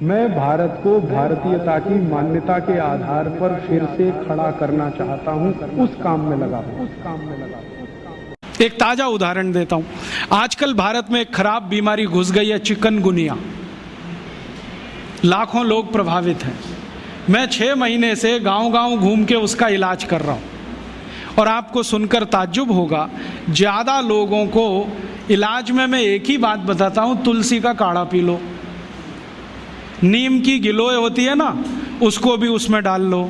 मैं भारत को भारतीयता की मान्यता के आधार पर फिर से खड़ा करना चाहता हूं, उस काम में लगा हूं। एक ताजा उदाहरण देता हूं। आजकल भारत में एक खराब बीमारी घुस गई है, चिकनगुनिया। लाखों लोग प्रभावित हैं। मैं 6 महीने से गांव-गांव घूम के उसका इलाज कर रहा हूं और आपको सुनकर ताज्जुब होगा, ज्यादा लोगों को इलाज में मैं एक ही बात बताता हूं, तुलसी का काढ़ा पी लो, नीम की गिलोय होती है ना, उसको भी उसमें डाल लो,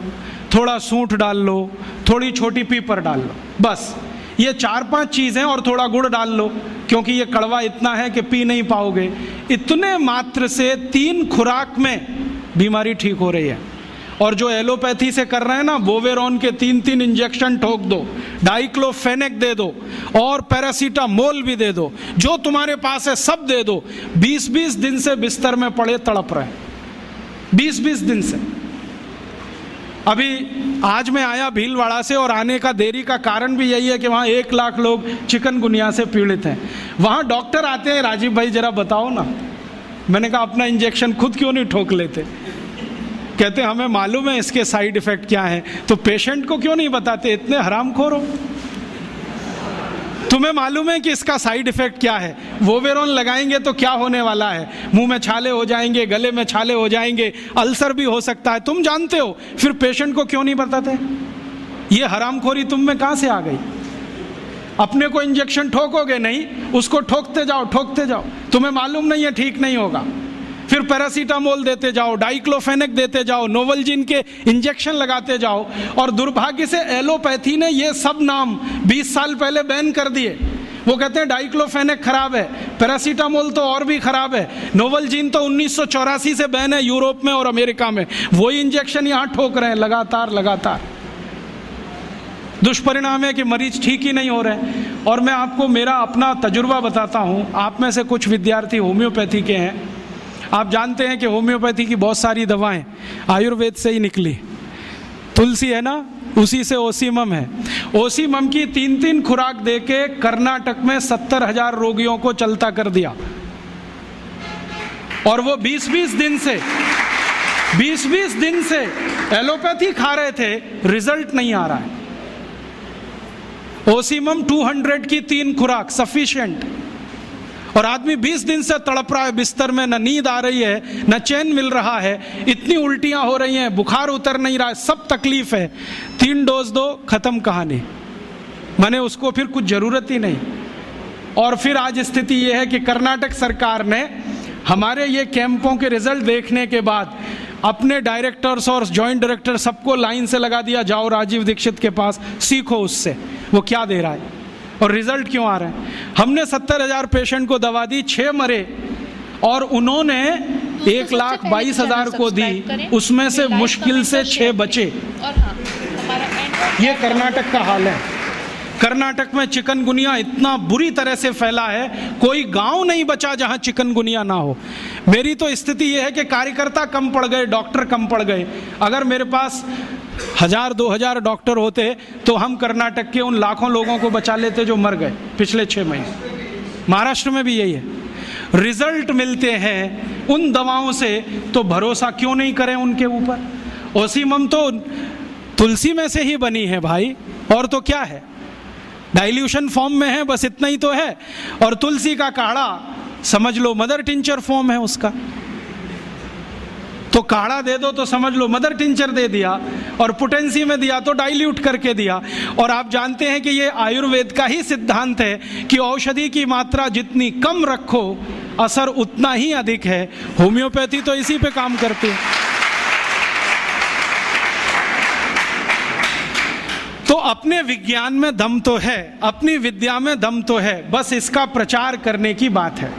थोड़ा सूंठ डाल लो, थोड़ी छोटी पीपर डाल लो, बस ये 4-5 चीजें, और थोड़ा गुड़ डाल लो, क्योंकि ये कड़वा इतना है कि पी नहीं पाओगे। इतने मात्र से 3 खुराक में बीमारी ठीक हो रही है। और जो एलोपैथी से कर रहे हैं ना, बोवेरॉन के 3-3 इंजेक्शन ठोक दो, डाइक्लोफेनेक दे दो और पैरासीटामोल भी दे दो, जो तुम्हारे पास है सब दे दो। 20-20 दिन से बिस्तर में पड़े तड़प रहे हैं, 20-20 दिन से। अभी आज मैं आया भीलवाड़ा से, और आने का देरी का कारण भी यही है कि वहाँ 1 लाख लोग चिकनगुनिया से पीड़ित हैं। वहाँ डॉक्टर आते हैं, राजीव भाई जरा बताओ ना। मैंने कहा अपना इंजेक्शन खुद क्यों नहीं ठोक लेते? कहते हमें मालूम है इसके साइड इफेक्ट क्या है, तो पेशेंट को क्यों नहीं बताते? इतने हरामखोर हो। तुम्हें मालूम है कि इसका साइड इफेक्ट क्या है? वोवेरॉन लगाएंगे तो क्या होने वाला है? मुंह में छाले हो जाएंगे, गले में छाले हो जाएंगे, अल्सर भी हो सकता है, तुम जानते हो, फिर पेशेंट को क्यों नहीं बताते? ये हरामखोरी तुम में कहां से आ गई? अपने को इंजेक्शन ठोकोगे नहीं, उसको ठोकते जाओ, ठोकते जाओ। तुम्हें मालूम नहीं है ठीक नहीं होगा, फिर पैरासीटामोल देते जाओ, डाइक्लोफेनेक देते जाओ, नोवलजिन के इंजेक्शन लगाते जाओ। और दुर्भाग्य से एलोपैथी ने ये सब नाम 20 साल पहले बैन कर दिए। वो कहते हैं डाइक्लोफेनेक खराब है, पैरासीटामोल तो और भी खराब है, नोवलजिन तो 1984 से बैन है यूरोप में और अमेरिका में। वही इंजेक्शन यहाँ ठोक रहे हैं लगातार लगातार। दुष्परिणाम है कि मरीज ठीक ही नहीं हो रहे। और मैं आपको मेरा अपना तजुर्बा बताता हूँ। आप में से कुछ विद्यार्थी होम्योपैथी के हैं। आप जानते हैं कि होम्योपैथी की बहुत सारी दवाएं आयुर्वेद से ही निकली। तुलसी है ना, उसी से ओसीमम है। ओसीमम की 3-3 खुराक देके कर्नाटक में 70,000 रोगियों को चलता कर दिया। और वो 20-20 दिन से एलोपैथी खा रहे थे, रिजल्ट नहीं आ रहा है। ओसीमम 200 की 3 खुराक सफिशिएंट। और आदमी 20 दिन से तड़प रहा है बिस्तर में, न नींद आ रही है, न चैन मिल रहा है, इतनी उल्टियां हो रही हैं, बुखार उतर नहीं रहा है, सब तकलीफ है। 3 डोज दो, खत्म कहानी। मैंने उसको फिर कुछ जरूरत ही नहीं। और फिर आज स्थिति यह है कि कर्नाटक सरकार ने हमारे ये कैंपों के रिजल्ट देखने के बाद अपने डायरेक्टर्स और जॉइंट डायरेक्टर सबको लाइन से लगा दिया, जाओ राजीव दीक्षित के पास, सीखो उससे वो क्या दे रहा है और रिजल्ट क्यों आ रहे हैं। हमने 70,000 पेशेंट को दवा दी, 6 मरे, और उन्होंने 1,22,000 को दी, उसमें से मुश्किल से 6 बचे। ये कर्नाटक का हाल है। कर्नाटक में चिकनगुनिया इतना बुरी तरह से फैला है, कोई गांव नहीं बचा जहां चिकनगुनिया ना हो। मेरी तो स्थिति यह है कि कार्यकर्ता कम पड़ गए, डॉक्टर कम पड़ गए। अगर मेरे पास 1,000-2,000 डॉक्टर होते तो हम कर्नाटक के उन लाखों लोगों को बचा लेते जो मर गए पिछले 6 महीने। महाराष्ट्र में भी यही है। रिजल्ट मिलते हैं उन दवाओं से, तो भरोसा क्यों नहीं करें उनके ऊपर? ओसीमम तो तुलसी में से ही बनी है भाई, और तो क्या है, डाइल्यूशन फॉर्म में है, बस इतना ही तो है। और तुलसी का काढ़ा समझ लो मदर टिंचर फॉर्म है उसका। तो काढ़ा दे दो तो समझ लो मदर टिंचर दे दिया, और पोटेंसी में दिया तो डाइल्यूट करके दिया। और आप जानते हैं कि ये आयुर्वेद का ही सिद्धांत है कि औषधि की मात्रा जितनी कम रखो, असर उतना ही अधिक है। होम्योपैथी तो इसी पे काम करती है। तो अपने विज्ञान में दम तो है, अपनी विद्या में दम तो है, बस इसका प्रचार करने की बात है।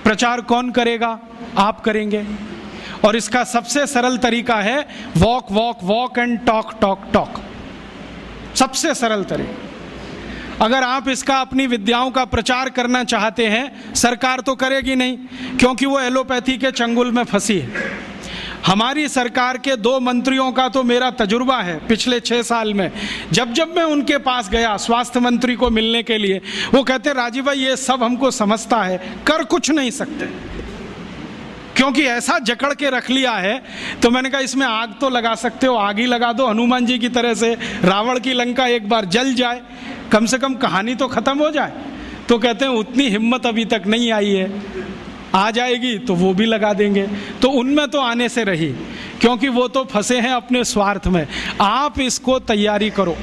प्रचार कौन करेगा? आप करेंगे। और इसका सबसे सरल तरीका है walk walk walk and talk talk talk. सबसे सरल तरीका। अगर आप इसका अपनी विद्याओं का प्रचार करना चाहते हैं, सरकार तो करेगी नहीं, क्योंकि वो एलोपैथी के चंगुल में फंसी है। हमारी सरकार के 2 मंत्रियों का तो मेरा तजुर्बा है पिछले 6 साल में। जब जब मैं उनके पास गया स्वास्थ्य मंत्री को मिलने के लिए, वो कहते राजीव भाई ये सब हमको समझता है, कर कुछ नहीं सकते। क्योंकि ऐसा जकड़ के रख लिया है। तो मैंने कहा इसमें आग तो लगा सकते हो, आग ही लगा दो हनुमान जी की तरह से, रावण की लंका एक बार जल जाए, कम से कम कहानी तो खत्म हो जाए। तो कहते हैं उतनी हिम्मत अभी तक नहीं आई है, आ जाएगी तो वो भी लगा देंगे। तो उनमें तो आने से रही, क्योंकि वो तो फंसे हैं अपने स्वार्थ में। आप इसको तैयारी करो,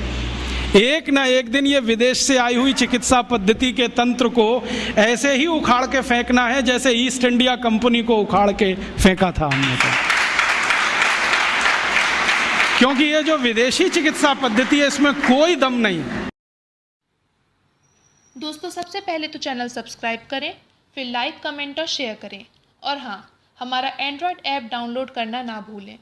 एक ना एक दिन ये विदेश से आई हुई चिकित्सा पद्धति के तंत्र को ऐसे ही उखाड़ के फेंकना है जैसे ईस्ट इंडिया कंपनी को उखाड़ के फेंका था हमने तो। क्योंकि ये जो विदेशी चिकित्सा पद्धति है इसमें कोई दम नहीं। दोस्तों, सबसे पहले तो चैनल सब्सक्राइब करें, फिर लाइक, कमेंट और शेयर करें। और हाँ, हमारा एंड्रॉयड ऐप डाउनलोड करना ना भूलें।